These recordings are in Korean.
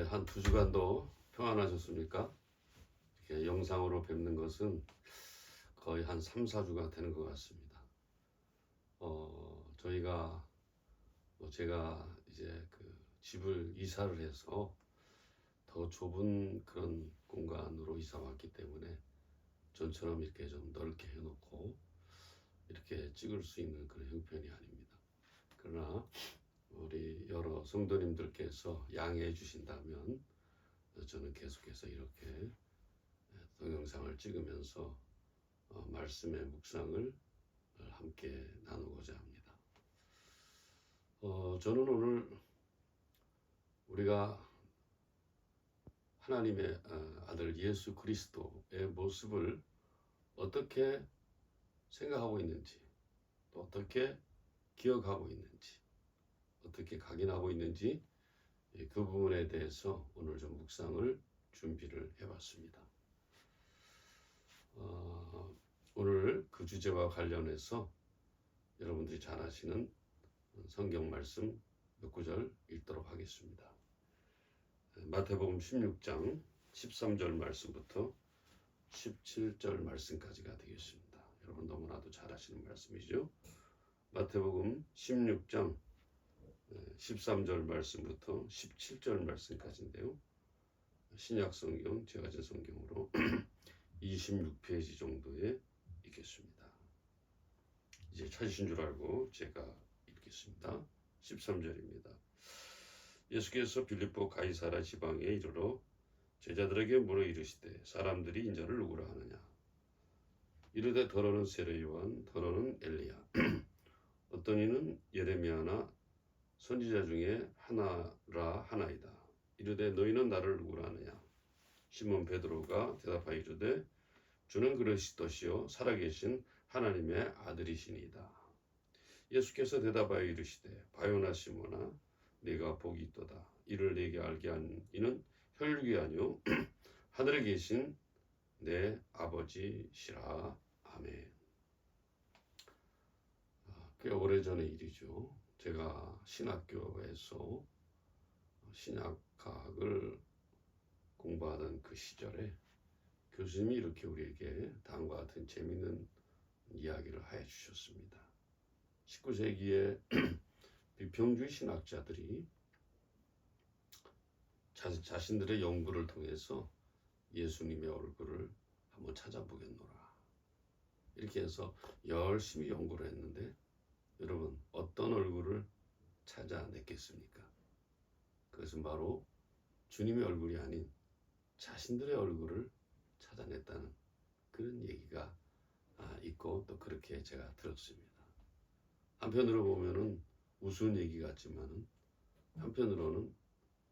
한 2주간도 평안하셨습니까? 이렇게 영상으로 뵙는 것은 거의 한 3, 4주가 되는 것 같습니다. 저희가 제가 이제 그 집을 이사를 해서 더 좁은 그런 공간으로 이사 왔기 때문에 전처럼 이렇게 좀 넓게 해놓고 이렇게 찍을 수 있는 그런 형편이 아닙니다. 그러나 우리 여러 성도님들께서 양해해 주신다면 저는 계속해서 이렇게 동영상을 찍으면서 말씀의 묵상을 함께 나누고자 합니다. 저는 오늘 우리가 하나님의 아들 예수 그리스도의 모습을 어떻게 생각하고 있는지, 또 어떻게 기억하고 있는지, 어떻게 각인하고 있는지 그 부분에 대해서 오늘 좀 묵상을 준비를 해봤습니다. 오늘 그 주제와 관련해서 여러분들이 잘 아시는 성경 말씀 몇 구절 읽도록 하겠습니다. 마태복음 16장 13절 말씀부터 17절 말씀까지가 되겠습니다. 여러분 너무나도 잘 아시는 말씀이죠. 마태복음 16장 13절 말씀부터 17절 말씀까지인데요. 신약성경, 제가 제 성경으로 26페이지 정도에 읽겠습니다. 이제 찾으신 줄 알고 제가 읽겠습니다. 13절입니다. 예수께서 빌립보 가이사라 지방에 이르러 제자들에게 물어 이르시되 사람들이 인자를 누구라 하느냐. 이르되 더러는 세례 요한, 더러는 엘리야, 어떤 이는 예레미야나 선지자 중에 하나라 하나이다. 이르되 너희는 나를 누구라 하느냐. 시몬 베드로가 대답하여 이르되 주는 그리스도시요 살아계신 하나님의 아들이시니이다. 예수께서 대답하여 이르시되 바요나 시몬아 네가 복이 있도다. 이를 내게 알게 한 이는 혈육이 아니요 하늘에 계신 내 아버지시라. 아멘. 꽤 오래전의 일이죠. 제가 신학교에서 신약학을 공부하던 그 시절에 교수님이 이렇게 우리에게 다음과 같은 재미있는 이야기를 해 주셨습니다. 19세기에 비평주의 신학자들이 자신들의 연구를 통해서 예수님의 얼굴을 한번 찾아보겠노라. 이렇게 해서 열심히 연구를 했는데 여러분 어떤 얼굴을 찾아냈겠습니까? 그것은 바로 주님의 얼굴이 아닌 자신들의 얼굴을 찾아냈다는 그런 얘기가 있고 또 그렇게 제가 들었습니다. 한편으로 보면은 우스운 얘기 같지만은 한편으로는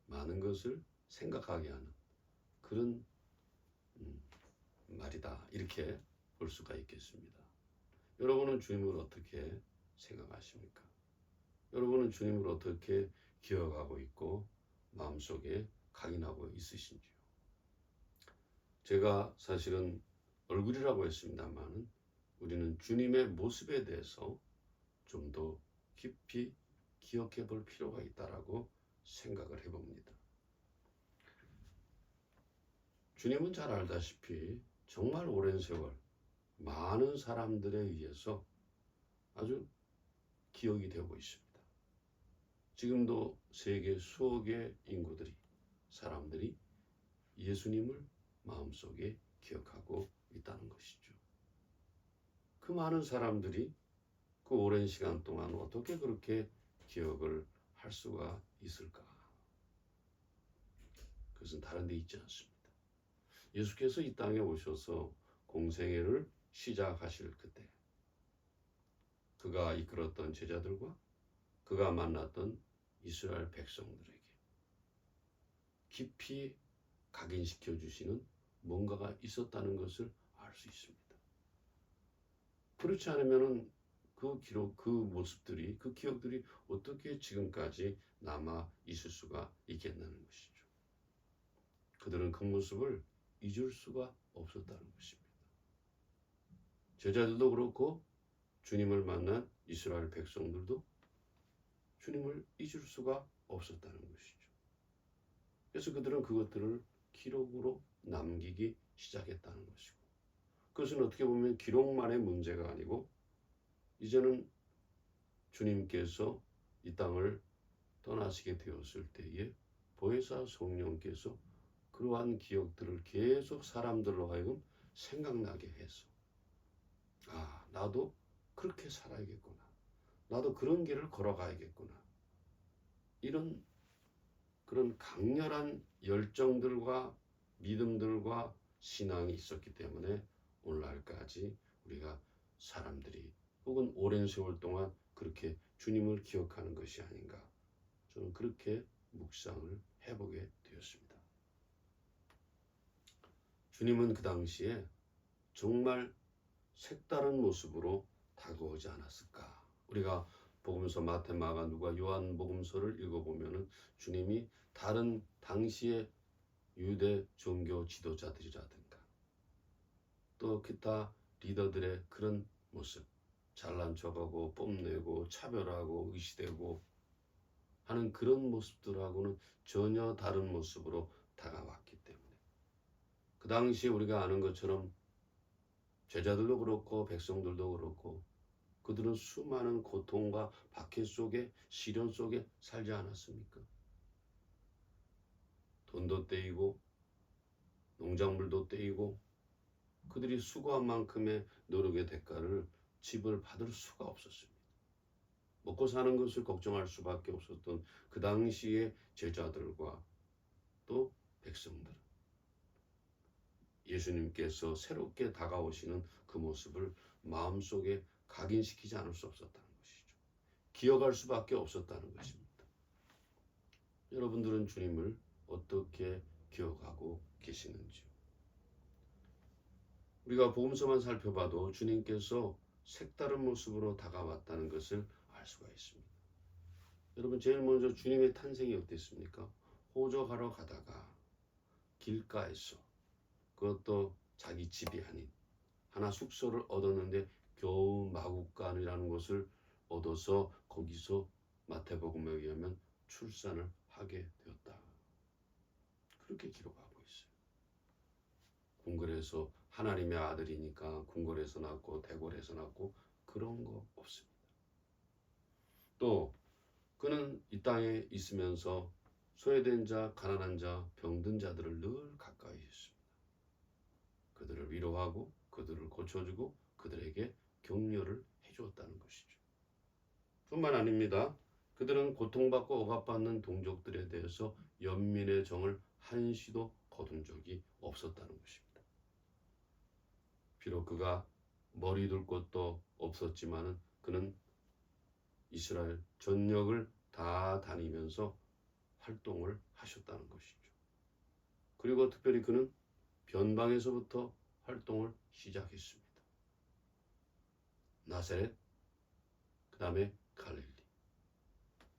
많은 것을 생각하게 하는 그런 말이다. 이렇게 볼 수가 있겠습니다. 여러분은 주님을 어떻게 생각하십니까? 여러분은 주님을 어떻게 기억하고 있고 마음속에 각인하고 있으신지요? 제가 사실은 얼굴이라고 했습니다만 우리는 주님의 모습에 대해서 좀 더 깊이 기억해 볼 필요가 있다라고 생각을 해봅니다. 주님은 잘 알다시피 정말 오랜 세월 많은 사람들에 의해서 아주 기억이 되고 있습니다. 지금도 세계 수억의 인구들이 사람들이 예수님을 마음속에 기억하고 있다는 것이죠. 그 많은 사람들이 그 오랜 시간 동안 어떻게 그렇게 기억을 할 수가 있을까? 그것은 다른 데 있지 않습니다. 예수께서 이 땅에 오셔서 공생애를 시작하실 그때 그가 이끌었던 제자들과 그가 만났던 이스라엘 백성들에게 깊이 각인시켜 주시는 뭔가가 있었다는 것을 알 수 있습니다. 그렇지 않으면 그 기록, 그 모습들이, 그 기억들이 어떻게 지금까지 남아 있을 수가 있겠냐는 것이죠. 그들은 그 모습을 잊을 수가 없었다는 것입니다. 제자들도 그렇고 주님을 만난 이스라엘 백성들도 주님을 잊을 수가 없었다는 것이죠. 그래서 그들은 그것들을 기록으로 남기기 시작했다는 것이고, 그것은 어떻게 보면 기록만의 문제가 아니고 이제는 주님께서 이 땅을 떠나시게 되었을 때에 보혜사 성령께서 그러한 기억들을 계속 사람들로 하여금 생각나게 해서, 아, 나도 그렇게 살아야겠구나, 나도 그런 길을 걸어가야겠구나, 이런 그런 강렬한 열정들과 믿음들과 신앙이 있었기 때문에 오늘날까지 우리가 사람들이 혹은 오랜 세월 동안 그렇게 주님을 기억하는 것이 아닌가, 저는 그렇게 묵상을 해보게 되었습니다. 주님은 그 당시에 정말 색다른 모습으로 다가오지 않았을까? 우리가 복음서 마태, 마가, 누가, 요한 복음서를 읽어보면은 주님이 다른 당시의 유대 종교 지도자들이라든가 또 기타 리더들의 그런 모습, 잘난 척하고 뽐내고 차별하고 의시되고 하는 그런 모습들하고는 전혀 다른 모습으로 다가왔기 때문에 그 당시에 우리가 아는 것처럼 제자들도 그렇고 백성들도 그렇고 그들은 수많은 고통과 박해 속에, 시련 속에 살지 않았습니까? 돈도 떼이고 농작물도 떼이고 그들이 수고한 만큼의 노력의 대가를 집을 받을 수가 없었습니다. 먹고 사는 것을 걱정할 수밖에 없었던 그 당시의 제자들과 또 백성들, 예수님께서 새롭게 다가오시는 그 모습을 마음속에 각인시키지 않을 수 없었다는 것이죠. 기억할 수밖에 없었다는 것입니다. 여러분들은 주님을 어떻게 기억하고 계시는지요? 우리가 복음서만 살펴봐도 주님께서 색다른 모습으로 다가왔다는 것을 알 수가 있습니다. 여러분, 제일 먼저 주님의 탄생이 어땠습니까? 호적하러 가다가 길가에서, 그것도 자기 집이 아닌 하나 숙소를 얻었는데 겨우 마국간이라는 것을 얻어서 거기서 마태복음에 의하면 출산을 하게 되었다, 그렇게 기록하고 있어요. 궁궐에서, 하나님의 아들이니까 궁궐에서 낳고 대궐에서 낳고 그런 거 없습니다. 또 그는 이 땅에 있으면서 소외된 자, 가난한 자, 병든 자들을 늘 가까이 했습니다. 그들을 위로하고 그들을 고쳐주고 그들에게 격려를 해주었다는 것이죠. 뿐만 아닙니다. 그들은 고통받고 억압받는 동족들에 대해서 연민의 정을 한시도 거둔 적이 없었다는 것입니다. 비록 그가 머리 둘 곳도 없었지만은 그는 이스라엘 전역을 다 다니면서 활동을 하셨다는 것이죠. 그리고 특별히 그는 변방에서부터 활동을 시작했습니다. 나사렛, 그 다음에 갈릴리.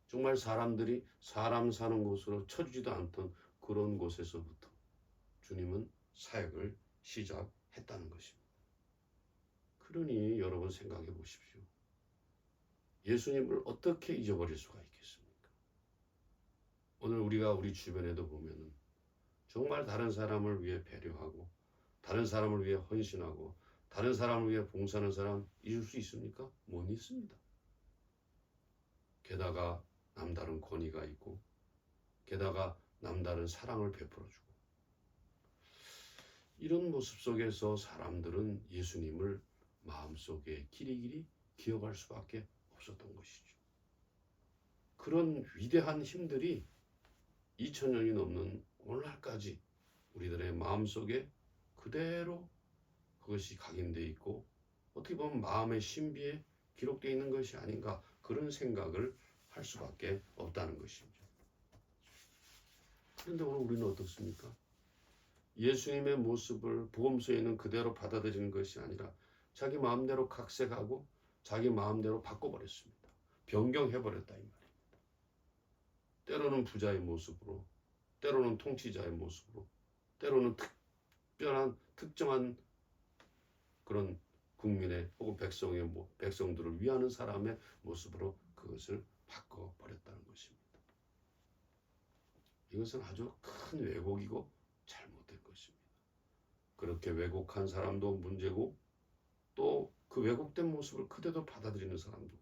정말 사람들이 사람 사는 곳으로 쳐주지도 않던 그런 곳에서부터 주님은 사역을 시작했다는 것입니다. 그러니 여러분 생각해 보십시오. 예수님을 어떻게 잊어버릴 수가 있겠습니까? 오늘 우리가 우리 주변에도 보면은 정말 다른 사람을 위해 배려하고 다른 사람을 위해 헌신하고 다른 사람을 위해 봉사하는 사람 잊을 수 있습니까? 못 잊습니다. 게다가 남다른 권위가 있고 게다가 남다른 사랑을 베풀어주고 이런 모습 속에서 사람들은 예수님을 마음속에 길이길이 기억할 수밖에 없었던 것이죠. 그런 위대한 힘들이 2000년이 넘는 오늘날까지 우리들의 마음속에 그대로 그것이 각인되어 있고 어떻게 보면 마음의 신비에 기록되어 있는 것이 아닌가, 그런 생각을 할 수밖에 없다는 것입니다. 그런데 오늘 우리는 어떻습니까? 예수님의 모습을 복음서에는 그대로 받아들이는 것이 아니라 자기 마음대로 각색하고 자기 마음대로 바꿔버렸습니다. 변경해버렸다 이 말입니다. 때로는 부자의 모습으로, 때로는 통치자의 모습으로, 때로는 특별한 특정한 그런 국민의 혹은 백성들을 위하는 사람의 모습으로 그것을 바꿔버렸다는 것입니다. 이것은 아주 큰 왜곡이고 잘못된 것입니다. 그렇게 왜곡한 사람도 문제고 또 그 왜곡된 모습을 그대로 받아들이는 사람도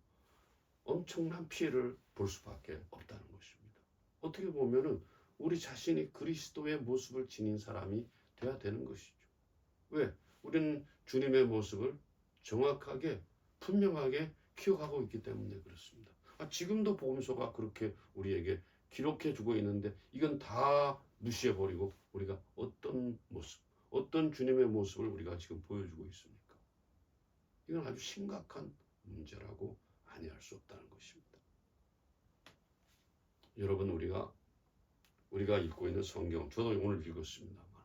엄청난 피해를 볼 수밖에 없다는 것입니다. 어떻게 보면은 우리 자신이 그리스도의 모습을 지닌 사람이 돼야 되는 것이죠. 왜? 우리는 주님의 모습을 정확하게 분명하게 기억하고 있기 때문에 그렇습니다. 지금도 복음서가 그렇게 우리에게 기록해 주고 있는데 이건 다 무시해버리고 우리가 어떤 모습, 어떤 주님의 모습을 우리가 지금 보여주고 있습니까? 이건 아주 심각한 문제라고 아니할 수 없다는 것입니다. 여러분, 우리가 읽고 있는 성경, 저도 오늘 읽었습니다만,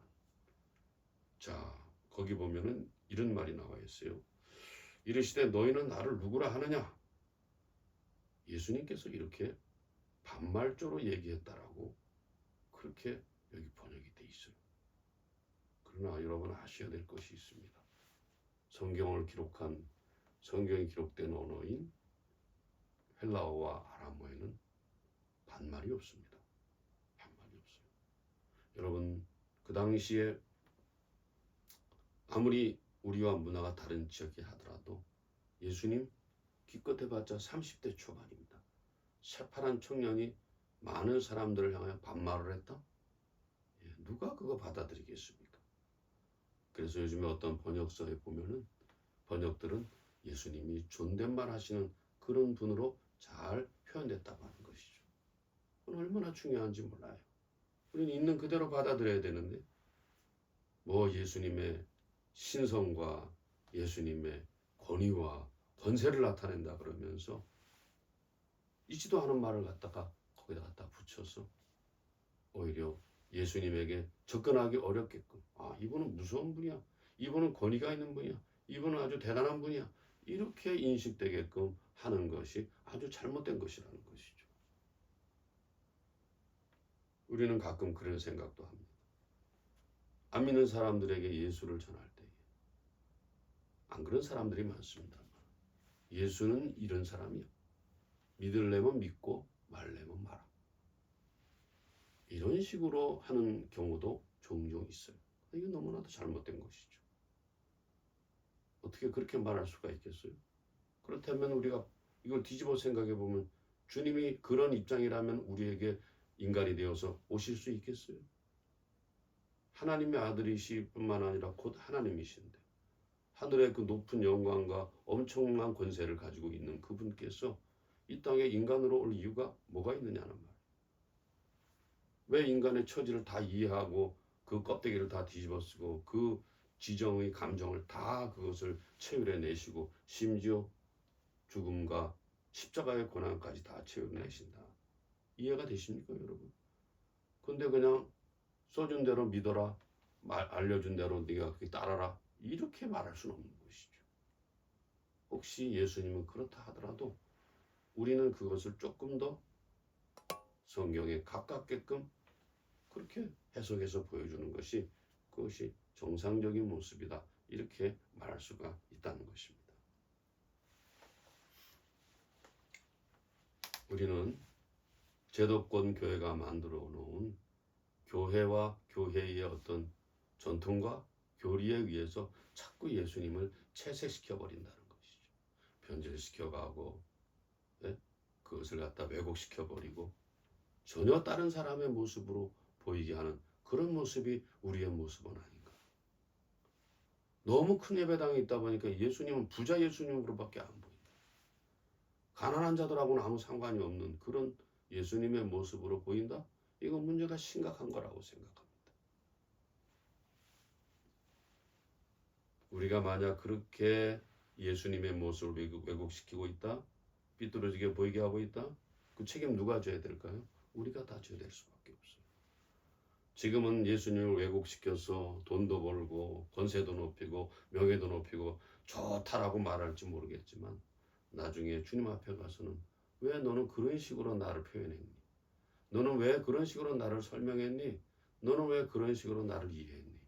자, 거기 보면은 이런 말이 나와 있어요. 이르시되 너희는 나를 누구라 하느냐? 예수님께서 이렇게 반말조로 얘기했다라고 그렇게 여기 번역이 돼 있어요. 그러나 여러분 아셔야 될 것이 있습니다. 성경이 기록된 언어인 헬라어와 아람어에는 반말이 없습니다. 반말이 없어요. 여러분, 그 당시에 아무리 우리와 문화가 다른 지역이 하더라도 예수님 기껏해봤자 30대 초반입니다. 새파란 청년이 많은 사람들을 향해 반말을 했다? 누가 그거 받아들이겠습니까? 그래서 요즘에 어떤 번역서에 보면은 번역들은 예수님이 존댓말 하시는 그런 분으로 잘 표현됐다고 하는 것이죠. 그건 얼마나 중요한지 몰라요. 우리는 있는 그대로 받아들여야 되는데 예수님의 신성과 예수님의 권위와 권세를 나타낸다 그러면서 있지도 않은 말을 갖다가 거기다 갖다 붙여서 오히려 예수님에게 접근하기 어렵게끔 이분은 무서운 분이야, 이분은 권위가 있는 분이야, 이분은 아주 대단한 분이야, 이렇게 인식되게끔 하는 것이 아주 잘못된 것이라는 것이죠. 우리는 가끔 그런 생각도 합니다. 안 믿는 사람들에게 예수를 전할 때에 안 그런 사람들이 많습니다. 예수는 이런 사람이야. 믿으려면 믿고 말려면 말아. 이런 식으로 하는 경우도 종종 있어요. 이게 너무나도 잘못된 것이죠. 어떻게 그렇게 말할 수가 있겠어요? 그렇다면 우리가 이걸 뒤집어 생각해 보면 주님이 그런 입장이라면 우리에게 인간이 되어서 오실 수 있겠어요? 하나님의 아들이실 뿐만 아니라 곧 하나님이신데 하늘의 그 높은 영광과 엄청난 권세를 가지고 있는 그분께서 이 땅에 인간으로 올 이유가 뭐가 있느냐는 말이에요. 왜 인간의 처지를 다 이해하고 그 껍데기를 다 뒤집어 쓰고 그 지정의 감정을 다 그것을 체휼해 내시고 심지어 죽음과 십자가의 고난까지 다 체휼내신다. 이해가 되십니까, 여러분? 근데 그냥 써준 대로 믿어라, 알려준 대로 네가 그렇게 따라라, 이렇게 말할 수는 없는 것이죠. 혹시 예수님은 그렇다 하더라도 우리는 그것을 조금 더 성경에 가깝게끔 그렇게 해석해서 보여주는 것이 그것이 정상적인 모습이다, 이렇게 말할 수가 있다는 것입니다. 우리는 제도권 교회가 만들어 놓은 교회와 교회의 어떤 전통과 교리에 의해서 자꾸 예수님을 채색시켜 버린다는 것이죠. 변질시켜 가고 그것을 갖다 왜곡시켜 버리고 전혀 다른 사람의 모습으로 보이게 하는 그런 모습이 우리의 모습은 아닌가. 너무 큰 예배당에 있다 보니까 예수님은 부자 예수님으로밖에 안 보인다. 가난한 자들하고는 아무 상관이 없는 그런 예수님의 모습으로 보인다? 이건 문제가 심각한 거라고 생각합니다. 우리가 만약 그렇게 예수님의 모습을 왜곡시키고 있다, 삐뚤어지게 보이게 하고 있다, 그 책임 누가 져야 될까요? 우리가 다 져야 될 수밖에 없어요. 지금은 예수님을 왜곡시켜서 돈도 벌고 권세도 높이고 명예도 높이고 좋다라고 말할지 모르겠지만 나중에 주님 앞에 가서는 왜 너는 그런 식으로 나를 표현했니? 너는 왜 그런 식으로 나를 설명했니? 너는 왜 그런 식으로 나를 이해했니?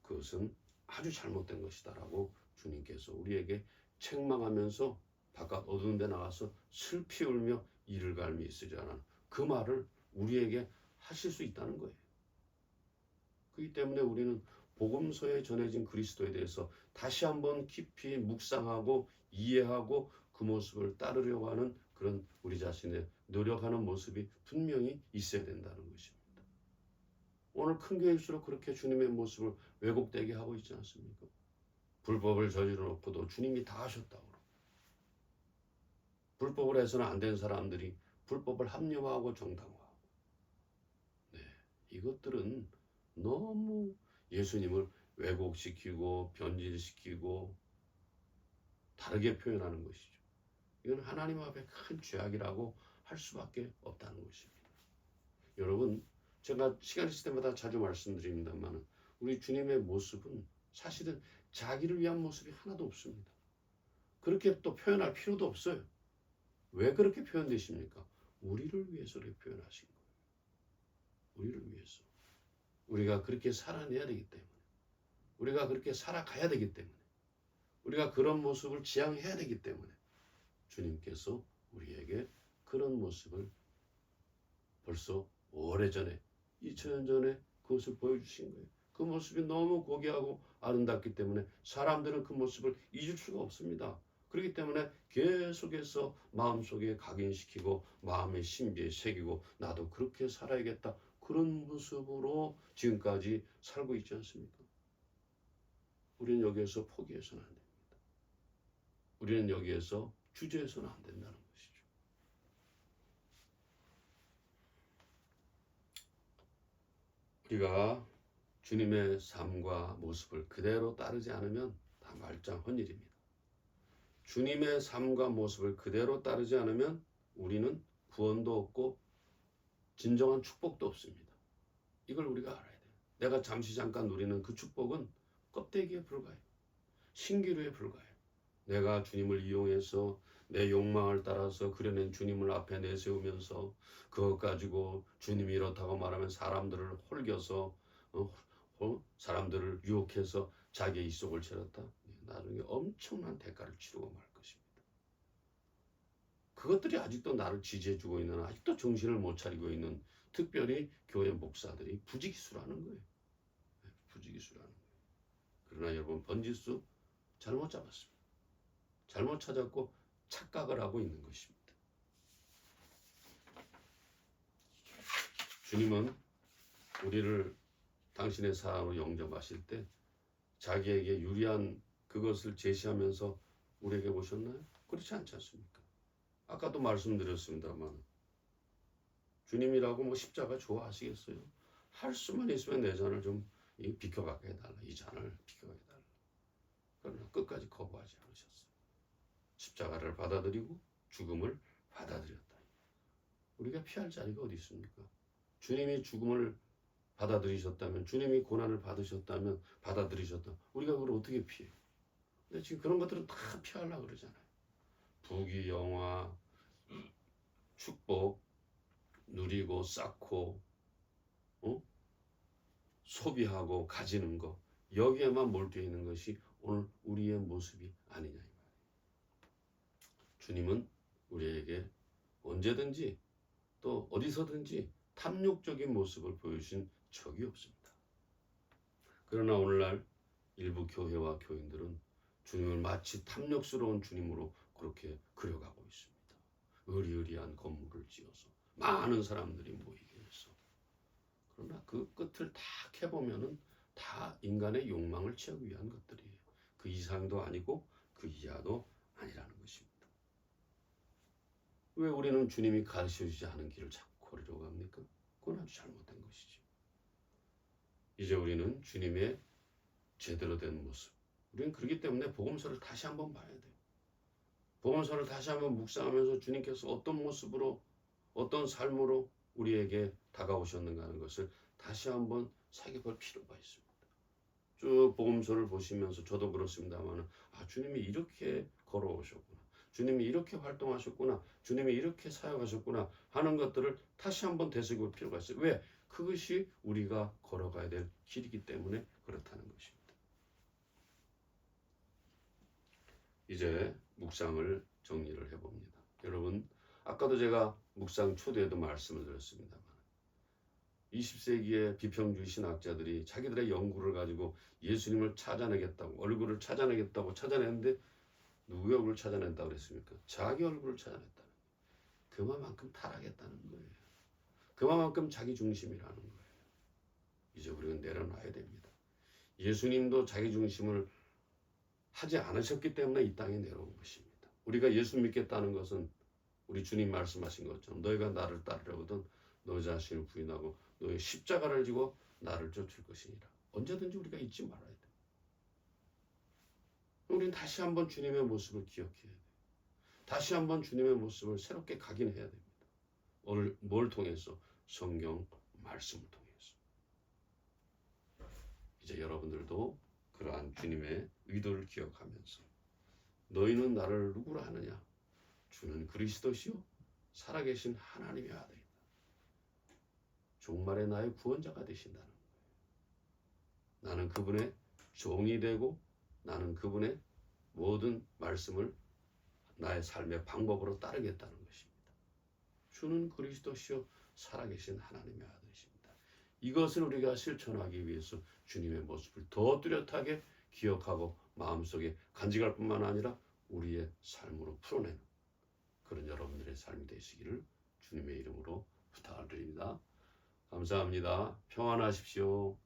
그것은 아주 잘못된 것이다라고 주님께서 우리에게 책망하면서 바깥 어두운 데 나가서 슬피 울며 이를 갈미 쓰지 않아 그 말을 우리에게 하실 수 있다는 거예요. 그렇기 때문에 우리는 복음서에 전해진 그리스도에 대해서 다시 한번 깊이 묵상하고 이해하고 그 모습을 따르려고 하는 그런 우리 자신의 노력하는 모습이 분명히 있어야 된다는 것입니다. 오늘 큰 교회일수록 그렇게 주님의 모습을 왜곡되게 하고 있지 않습니까? 불법을 저지러 놓고도 주님이 다 하셨다고. 불법을 해서는 안 된 사람들이 불법을 합리화하고 정당화하고. 네, 이것들은 너무 예수님을 왜곡시키고 변질시키고 다르게 표현하는 것이죠. 이건 하나님 앞에 큰 죄악이라고 할 수밖에 없다는 것입니다. 여러분, 제가 시간 있을 때마다 자주 말씀드립니다만 우리 주님의 모습은 사실은 자기를 위한 모습이 하나도 없습니다. 그렇게 또 표현할 필요도 없어요. 왜 그렇게 표현되십니까? 우리를 위해서 그렇게 표현하신 거예요. 우리를 위해서. 우리가 그렇게 살아내야 되기 때문에. 우리가 그렇게 살아가야 되기 때문에. 우리가 그런 모습을 지향해야 되기 때문에 주님께서 우리에게 그런 모습을 벌써 오래전에 2000년 전에 그것을 보여주신 거예요. 그 모습이 너무 고귀하고 아름답기 때문에 사람들은 그 모습을 잊을 수가 없습니다. 그렇기 때문에 계속해서 마음속에 각인시키고 마음의 심지에 새기고 나도 그렇게 살아야겠다. 그런 모습으로 지금까지 살고 있지 않습니까? 우리는 여기에서 포기해서는 안 됩니다. 우리는 여기에서 주저해서는 안 된다는 것이죠. 우리가 주님의 삶과 모습을 그대로 따르지 않으면 다 말짱한 일입니다. 주님의 삶과 모습을 그대로 따르지 않으면 우리는 구원도 없고 진정한 축복도 없습니다. 이걸 우리가 알아야 돼요. 내가 잠깐 누리는 그 축복은 껍데기에 불과해요. 신기루에 불과해요. 내가 주님을 이용해서 내 욕망을 따라서 그려낸 주님을 앞에 내세우면서 그것 가지고 주님이 이렇다고 말하면 사람들을 홀겨서 사람들을 유혹해서 자기의 이속을 채웠다. 나중에 엄청난 대가를 치르고 말 것입니다. 그것들이 아직도 나를 지지해주고 있는, 아직도 정신을 못 차리고 있는 특별히 교회 목사들이 부지기수라는 거예요. 부지기수라는 거예요. 그러나 여러분, 번지수 잘못 잡았습니다. 잘못 찾았고 착각을 하고 있는 것입니다. 주님은 우리를 당신의 사랑으로 영접하실 때 자기에게 유리한 그것을 제시하면서 우리에게 오셨나요? 그렇지 않지 않습니까? 아까도 말씀드렸습니다만 주님이라고 뭐 십자가 좋아하시겠어요? 할 수만 있으면 내 잔을 좀 비켜가게 해달라. 이 잔을 비켜가게 해달라. 그러나 끝까지 거부하지 않으셨어요. 십자가를 받아들이고 죽음을 받아들였다. 우리가 피할 자리가 어디 있습니까? 주님이 죽음을 받아들이셨다면, 주님이 고난을 받으셨다면, 받아들이셨다면 우리가 그걸 어떻게 피해요? 근데 지금 그런 것들은 다 피하려고 그러잖아요. 부귀, 영화, 축복, 누리고 쌓고 소비하고 가지는 것, 여기에만 몰두해 있는 것이 오늘 우리의 모습이 아니냐 이 말이에요. 주님은 우리에게 언제든지 또 어디서든지 탐욕적인 모습을 보여주신 적이 없습니다. 그러나 오늘날 일부 교회와 교인들은 주님을 마치 탐욕스러운 주님으로 그렇게 그려가고 있습니다. 의리의리한 건물을 지어서 많은 사람들이 모이게 해서. 그러나 그 끝을 다 캐보면은 다 인간의 욕망을 채우기 위한 것들이에요. 그 이상도 아니고 그 이하도 아니라는 것입니다. 왜 우리는 주님이 가르쳐주지 않은 길을 자꾸 걸으려고 합니까? 그건 아주 잘못된 것이죠. 이제 우리는 주님의 제대로 된 모습, 우리는 그렇기 때문에 복음서를 다시 한번 봐야 돼요. 복음서를 다시 한번 묵상하면서 주님께서 어떤 모습으로, 어떤 삶으로 우리에게 다가오셨는가 하는 것을 다시 한번 살펴볼 필요가 있습니다. 쭉 복음서를 보시면서 저도 그렇습니다만, 주님이 이렇게 걸어오셨구나, 주님이 이렇게 활동하셨구나, 주님이 이렇게 사역하셨구나 하는 것들을 다시 한번 되새길 필요가 있어요. 왜? 그것이 우리가 걸어가야 될 길이기 때문에 그렇다는 것입니다. 이제 묵상을 정리를 해봅니다. 여러분, 아까도 제가 묵상 초대에도 말씀을 드렸습니다만 20세기의 비평주의 신학자들이 자기들의 연구를 가지고 예수님을 찾아내겠다고, 얼굴을 찾아내겠다고 찾아냈는데 누구의 얼굴을 찾아낸다고 그랬습니까? 자기 얼굴을 찾아냈다는 거예요. 그만큼 타락했다는 거예요. 그만큼 자기 중심이라는 거예요. 이제 우리가 내려놔야 됩니다. 예수님도 자기 중심을 하지 않으셨기 때문에 이 땅에 내려온 것입니다. 우리가 예수 믿겠다는 것은 우리 주님 말씀하신 것처럼 너희가 나를 따르려거든 너 자신을 부인하고 너의 십자가를 지고 나를 쫓을 것이니라. 언제든지 우리가 잊지 말아야 돼. 우리는 다시 한번 주님의 모습을 기억해야 돼. 다시 한번 주님의 모습을 새롭게 각인해야 됩니다. 오늘 뭘 통해서? 성경 말씀을 통해서. 이제 여러분들도 그러한 주님의 의도를 기억하면서 너희는 나를 누구라 하느냐? 주는 그리스도시요 살아계신 하나님의 아들이다. 종말에 나의 구원자가 되신다는 거예요. 나는 그분의 종이 되고 나는 그분의 모든 말씀을 나의 삶의 방법으로 따르겠다는 것입니다. 주는 그리스도시요 살아계신 하나님의 아들이십니다. 이것을 우리가 실천하기 위해서 주님의 모습을 더 뚜렷하게 기억하고 마음속에 간직할 뿐만 아니라 우리의 삶으로 풀어내는 그런 여러분들의 삶이 되시기를 주님의 이름으로 부탁을 드립니다. 감사합니다. 평안하십시오.